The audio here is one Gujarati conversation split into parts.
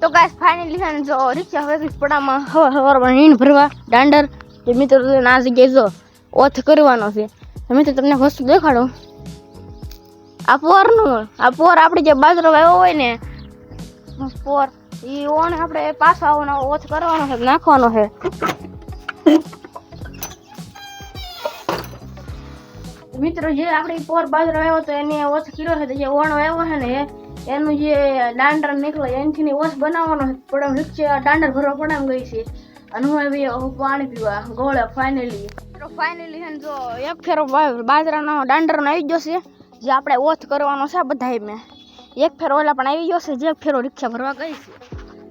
तो गाइस फाइनली है जो रिक्शा હવે પડામાં હવારમાં નીણ ભરવા દાંડર જે મિત્રો આ જગ્યાએ જો ઓથ કરવાનો છે તમે તો તમને વસ્તુ દેખાડો આ પોર આપણે જે બાજરો વાવ્યો હોય ને પોર ઈ ઓણ આપણે પાછો આવવાનો ઓથ કરવાનો છે નાખવાનો છે મિત્રો જે આપણે પોર બાજરો વાવ્યો તો એને ઓથ કર્યો છે જે ઓણ વાવ્યો છે ને એનું જે દાંડર નીકળે એનથી ઓછ બનાવવાનો પણ રિક્ષા દાંડર ભરવા પડે એમ ગઈ છે અને હું હવે પાણી પીવા ગોળે ફાઇનલી હે જો એક ફેરો બાજરાનો દાંડરનો આવી ગયો છે જે આપણે ઓથ કરવાનો છે બધાય મેં એક ફેરો ઓલા પણ આવી ગયો છે જે ફેરો રિક્ષા ભરવા ગઈ છે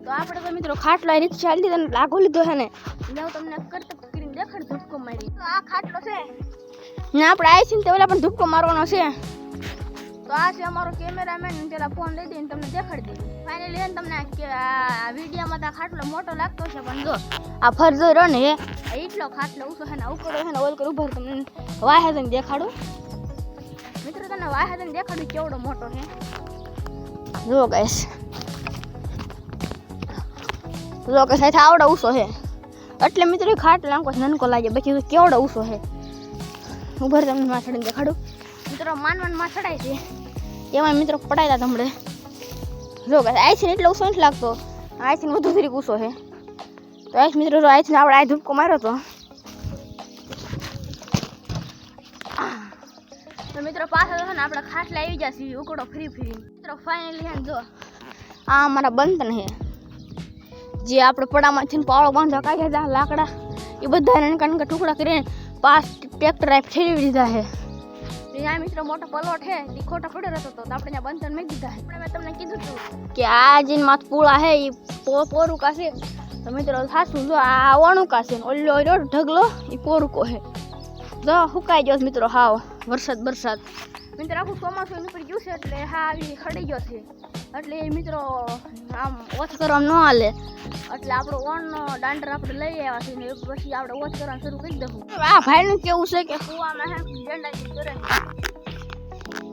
તો આપણે તો મિત્રો ખાટલો રિક્ષા લીધી અને લાગુ લીધો છે ને એટલે હું તમને કરતક કરીને દેખાડ ધૂપકો મારી તો આ ખાટલો છે ને આપણે આવી છે ને તે ઓલા પણ ધૂપકો મારવાનો છે તો આ છે અમારો કેમેરામેન પેલા ફોન લઈ દઈને તમને દેખાડી દે ફાઇનલી તમને આ વિડીયોમાં તો ખાટલો મોટો લાગતો છે પણ જો આ ફરજો રહ્યો ને એટલો ખાટલો ઊંચો છે ને ઉકળો છે ને ઓલ કરી ઉભર તમને વાહે જઈને દેખાડું મિત્રો તમને વાહે જઈને દેખાડું કેવડો મોટો છે જો ગાઈસ સાથે આવડો ઊંચો છે એટલે મિત્રો ખાટલો આંકો નાનકો લાગે બાકી કેવડો ઊંચો છે ઉભર તમને માથાડીને દેખાડું મિત્રો માનવાનમાં ચડાય છે એમાં મિત્રો પડાયેલા તમને જો આઈ છે ને એટલો ઊંચો નથી લાગતો આઈ છે વધુ ધીરે ઊંચો છે તો આઈ મિત્રો આઈ છે આપણે આ ધૂપકો માર્યો તો મિત્રો પાછળ છે ને આપણે ખાટલા આવી જશે ઉકળો ફરી મિત્રો ફાઇનલી હે જો આ અમારા બંધન છે જે આપણે પડામાંથી પાવડો બાંધવા કાઢ્યા હતા લાકડા એ બધા નાના નાના ટુકડા કરીને પાસ ટ્રેક્ટર ફેરવી દીધા છે ત્યાં મિત્રો મોટો પલોટ છે એ ખોટો પડ્યો હતો તો આપણે ત્યાં બંધન મેં દીધા છે મેં તમને કીધું હતું કે આ જે માથ પૂળા છે એ પોરુકા છે તો મિત્રો સાચું જો આ ઓણુકા છે ઓલો ઢગલો એ પોરુકો છે જો સુકાઈ ગયો મિત્રો હાવ વરસાદ મિત્રો આખું ચોમાસું નીકળી ગયું છે એટલે હા આવી ખડી ગયો છે એટલે એ મિત્રો આમ ઓછ કરવામાં ન હાલે એટલે આપણો ઓણનો દાંડર આપણે લઈ આવ્યા છે ને પછી આપણે ઓછ કરવાનું શરૂ કરી દઉં આ ભાઈનું કેવું છે કે કુવામાં હે ડંડાજી કરે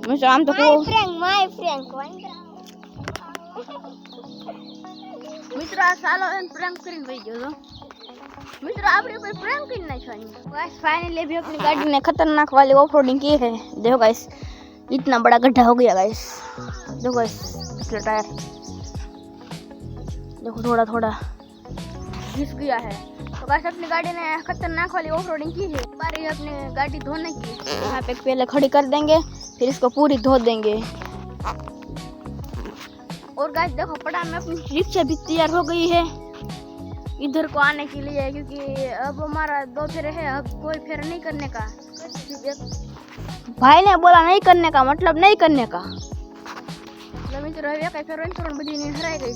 મિત્રો આમ તો માય ફ્રેન્ક મિત્રો આ સાલો એને પ્રેન્ક કરીને વહી ગયો તો મિત્રો આપણે કોઈ પ્રેન્ક કરી નાખવાની गाइस फाइनली अभी अपनी गाड़ी ने खतरनाक वाली ऑफ रोडिंग की है देखो गाइस इतना बड़ा गड्ढा हो गया गाइस देखो गाइस पिछले टायर देखो थोड़ा घिस गया है तो गाइस अपनी गाड़ी ने खतरनाक वाली ऑफ रोडिंग की है बारी अपनी गाड़ी धोने की यहाँ पे पहले खड़ी कर देंगे फिर इसको पूरी धो देंगे और गाइस देखो पड़ा में अपनी रिक्शा भी तैयार हो गई है इधर को आने के लिए क्योंकि अब हमारा 2 फेरे है अब कोई फेरा नहीं करने का भाई ने बोला नहीं करने का मतलब नहीं करने का मतलब मित्रों હવે કઈ ફેરો બધી હરાઈ ગઈ